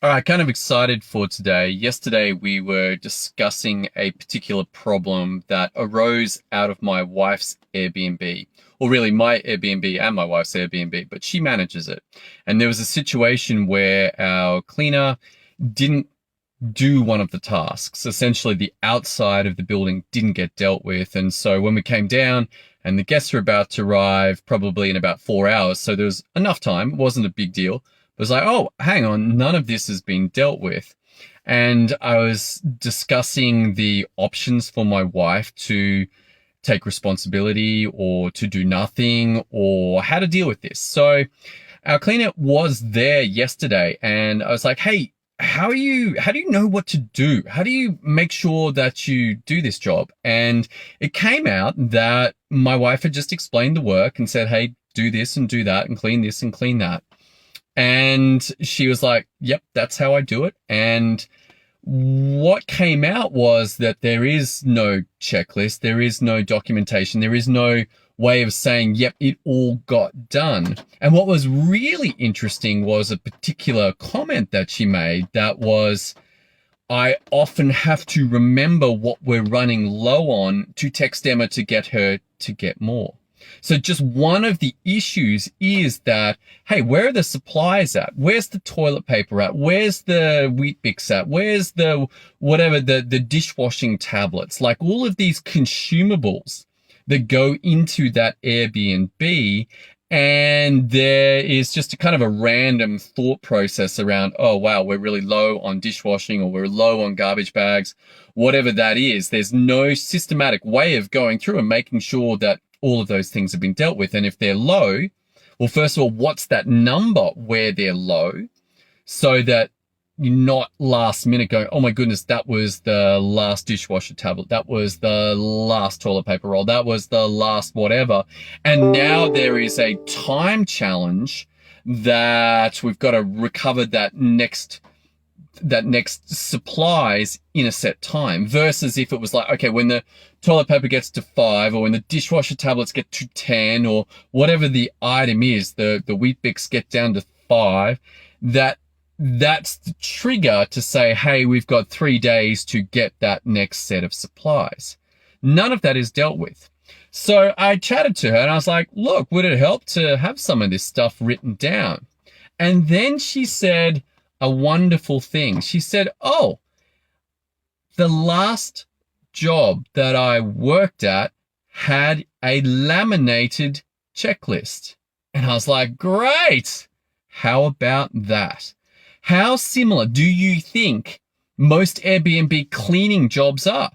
All right, kind of excited for today. Yesterday, we were discussing a particular problem that arose out of my wife's Airbnb, or really my Airbnb and my wife's Airbnb, but she manages it. And there was a situation where our cleaner didn't do one of the tasks. Essentially, the outside of the building didn't get dealt with. And so when we came down and the guests were about to arrive, probably in about 4 hours, so there was enough time, it wasn't a big deal. It was like, oh, hang on, none of this has been dealt with. And I was discussing the options for my wife to take responsibility or to do nothing or how to deal with this. So our cleaner was there yesterday and I was like, hey, how do you know what to do? How do you make sure that you do this job? And it came out that my wife had just explained the work and said, hey, do this and do that and clean this and clean that. And she was like, yep, that's how I do it. And what came out was that there is no checklist, there is no documentation, there is no way of saying, yep, it all got done. And what was really interesting was a particular comment that she made that was, I often have to remember what we're running low on to text Emma to get her to get more. So just one of the issues is that, hey, where are the supplies at? Where's the toilet paper at? Where's the Weet-Bix at? Where's the whatever, the dishwashing tablets? Like all of these consumables that go into that Airbnb. And there is just a kind of a random thought process around, oh, wow, we're really low on dishwashing or we're low on garbage bags, whatever that is. There's no systematic way of going through and making sure that all of those things have been dealt with. And if they're low, well, first of all, what's that number where they're low so that you're not last minute going, oh my goodness, that was the last dishwasher tablet. That was the last toilet paper roll. That was the last whatever. And now there is a time challenge that we've got to recover that next supplies in a set time versus if it was like, okay, when the toilet paper gets to 5 or when the dishwasher tablets get to 10 or whatever the item is, the Weet-Bix get down to 5, that's the trigger to say, hey, we've got 3 days to get that next set of supplies. None of that is dealt with. So I chatted to her and I was like, look, would it help to have some of this stuff written down? And then she said a wonderful thing. She said, oh, the last job that I worked at had a laminated checklist. And I was like, great. How about that? How similar do you think most Airbnb cleaning jobs are?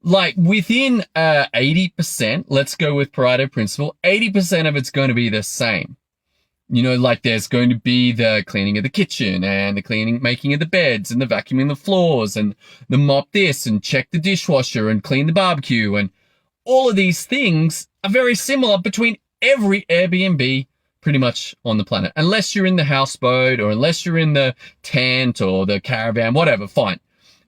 Like within 80%, let's go with Pareto principle, 80% of it's going to be the same. You know, like there's going to be the cleaning of the kitchen and the cleaning, making of the beds and the vacuuming the floors and the mop this and check the dishwasher and clean the barbecue. And all of these things are very similar between every Airbnb pretty much on the planet. Unless you're in the houseboat or unless you're in the tent or the caravan, whatever, fine.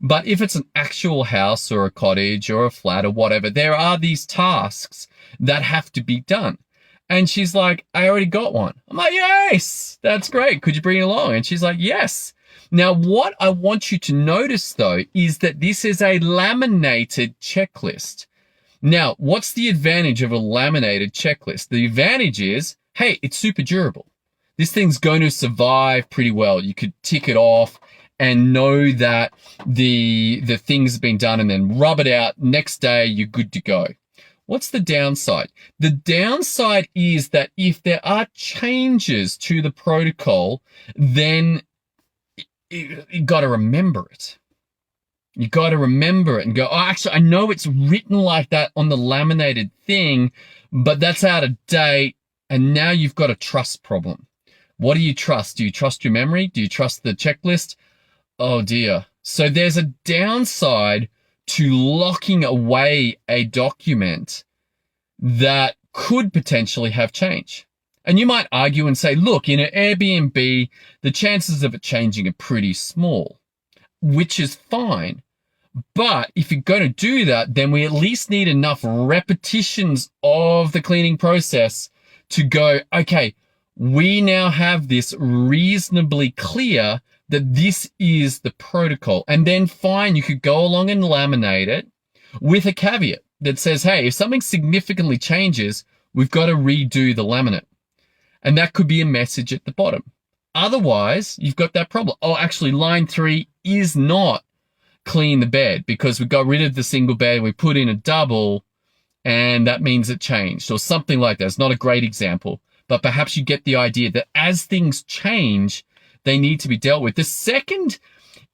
But if it's an actual house or a cottage or a flat or whatever, there are these tasks that have to be done. And she's like, I already got one. I'm like, yes, that's great. Could you bring it along? And she's like, yes. Now, what I want you to notice though, is that this is a laminated checklist. Now, what's the advantage of a laminated checklist? The advantage is, hey, it's super durable. This thing's going to survive pretty well. You could tick it off and know that the thing's been done and then rub it out. Next day, you're good to go. What's the downside? The downside is that if there are changes to the protocol, then you got to remember it. You got to remember it and go, oh, actually, I know it's written like that on the laminated thing, but that's out of date. And now you've got a trust problem. What do you trust? Do you trust your memory? Do you trust the checklist? Oh dear. So there's a downside to locking away a document that could potentially have change. And you might argue and say, look, in an Airbnb, the chances of it changing are pretty small, which is fine. But if you're going to do that, then we at least need enough repetitions of the cleaning process to go, okay, we now have this reasonably clear that this is the protocol. And then fine, you could go along and laminate it with a caveat that says, hey, if something significantly changes, we've got to redo the laminate. And that could be a message at the bottom. Otherwise, you've got that problem. Oh, actually, line 3 is not clean the bed because we got rid of the single bed, we put in a double, and that means it changed, or something like that. It's not a great example, but perhaps you get the idea that as things change, they need to be dealt with. The second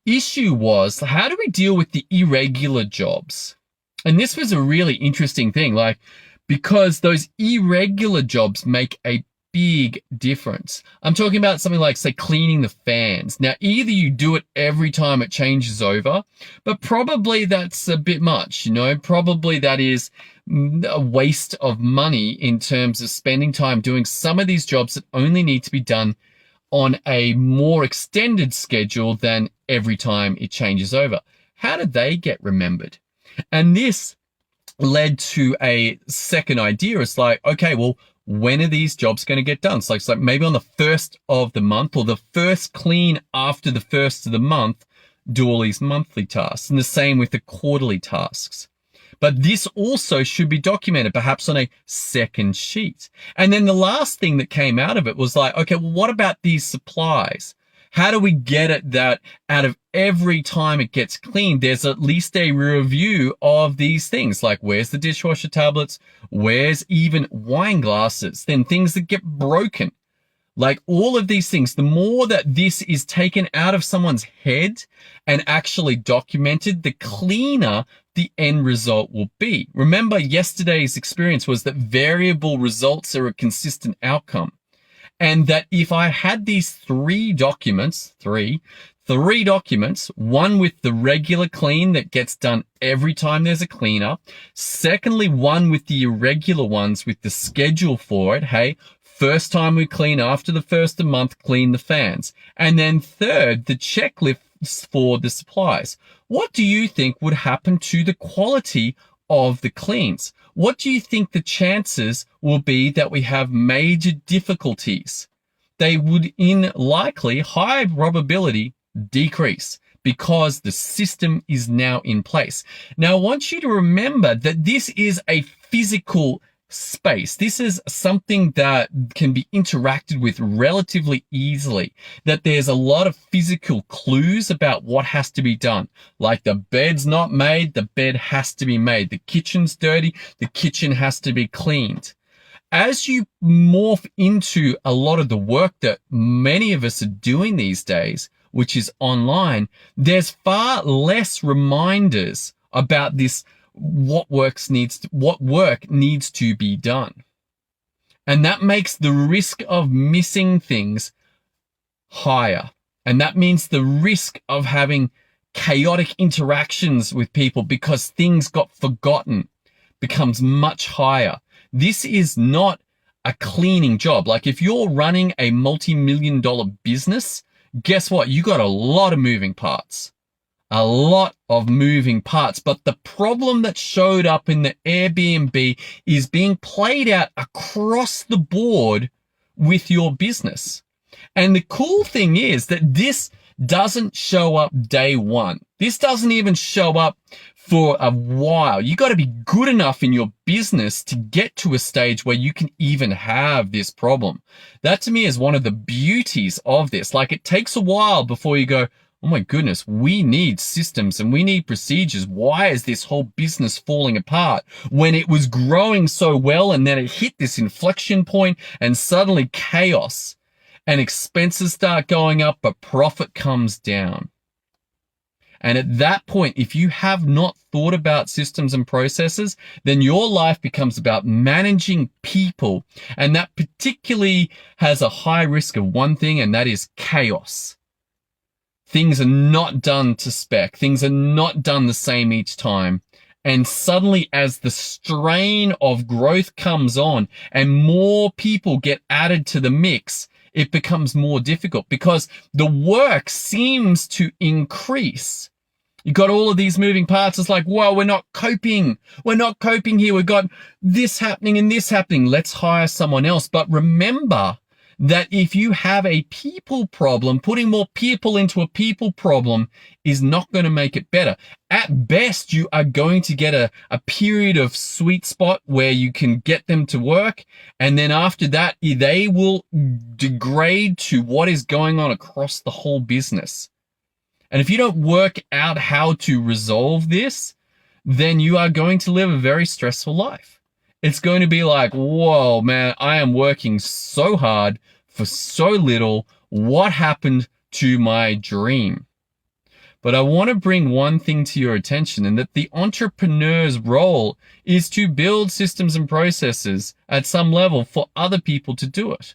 issue was, how do we deal with the irregular jobs? And this was a really interesting thing, like, because those irregular jobs make a big difference. I'm talking about something like, say, cleaning the fans. Now, either you do it every time it changes over, but probably that's a bit much, probably that is a waste of money in terms of spending time doing some of these jobs that only need to be done on a more extended schedule than every time it changes over. How do they get remembered? And this led to a second idea. It's like, okay, well, when are these jobs going to get done? So it's like maybe on the first of the month or the first clean after the first of the month, do all these monthly tasks. And the same with the quarterly tasks. But this also should be documented, perhaps on a second sheet. And then the last thing that came out of it was like, okay, well, what about these supplies? How do we get it that out of every time it gets cleaned, there's at least a review of these things? Like, where's the dishwasher tablets? Where's even wine glasses? Then things that get broken. Like all of these things, the more that this is taken out of someone's head and actually documented, the cleaner the end result will be. Remember, yesterday's experience was that variable results are a consistent outcome. And that if I had these three documents, one with the regular clean that gets done every time there's a cleanup. Secondly, one with the irregular ones with the schedule for it. Hey, first time we clean after the first of the month, clean the fans. And then third, the checklists for the supplies. What do you think would happen to the quality of the cleans? What do you think the chances will be that we have major difficulties? They would, in likely high probability, decrease because the system is now in place. Now, I want you to remember that this is a physical space. This is something that can be interacted with relatively easily, that there's a lot of physical clues about what has to be done. Like the bed's not made, the bed has to be made. The kitchen's dirty, the kitchen has to be cleaned. As you morph into a lot of the work that many of us are doing these days, which is online, there's far less reminders about this, what work needs to be done. And that makes the risk of missing things higher. And that means the risk of having chaotic interactions with people because things got forgotten becomes much higher. This is not a cleaning job. Like if you're running a multi-million-dollar business, guess what? You got a lot of moving parts. A lot of moving parts. But the problem that showed up in the Airbnb is being played out across the board with your business. And the cool thing is that this doesn't show up day one. This doesn't even show up for a while. You got to be good enough in your business to get to a stage where you can even have this problem. That to me is one of the beauties of this. Like it takes a while before you go, oh my goodness, we need systems and we need procedures. Why is this whole business falling apart when it was growing so well and then it hit this inflection point and suddenly chaos and expenses start going up, but profit comes down. And at that point, if you have not thought about systems and processes, then your life becomes about managing people. And that particularly has a high risk of one thing, and that is chaos. Things are not done to spec. Things are not done the same each time. And suddenly, as the strain of growth comes on and more people get added to the mix, it becomes more difficult because the work seems to increase. You got all of these moving parts. It's like, whoa, we're not coping. We're not coping here. We've got this happening and this happening. Let's hire someone else. But remember that if you have a people problem, putting more people into a people problem is not going to make it better. At best, you are going to get a period of sweet spot where you can get them to work. And then after that, they will degrade to what is going on across the whole business. And if you don't work out how to resolve this, then you are going to live a very stressful life. It's going to be like, whoa, man, I am working so hard for so little. What happened to my dream? But I want to bring one thing to your attention, and that the entrepreneur's role is to build systems and processes at some level for other people to do it.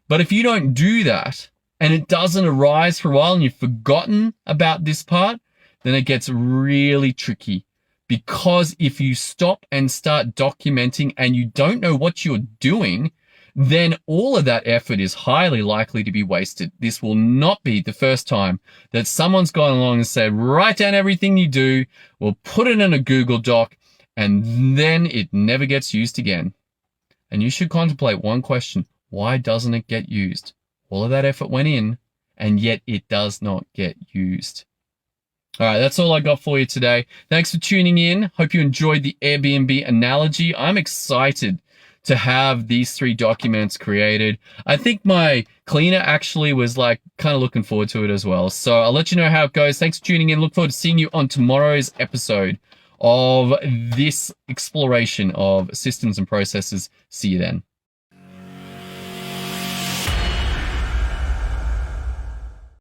But if you don't do that, and it doesn't arise for a while and you've forgotten about this part, then it gets really tricky. Because if you stop and start documenting and you don't know what you're doing, then all of that effort is highly likely to be wasted. This will not be the first time that someone's gone along and said, write down everything you do, we'll put it in a Google Doc, and then it never gets used again. And you should contemplate one question: why doesn't it get used? All of that effort went in, and yet it does not get used. All right, that's all I got for you today. Thanks for tuning in. Hope you enjoyed the Airbnb analogy. I'm excited to have these 3 documents created. I think my cleaner actually was like kind of looking forward to it as well. So I'll let you know how it goes. Thanks for tuning in. Look forward to seeing you on tomorrow's episode of this exploration of systems and processes. See you then.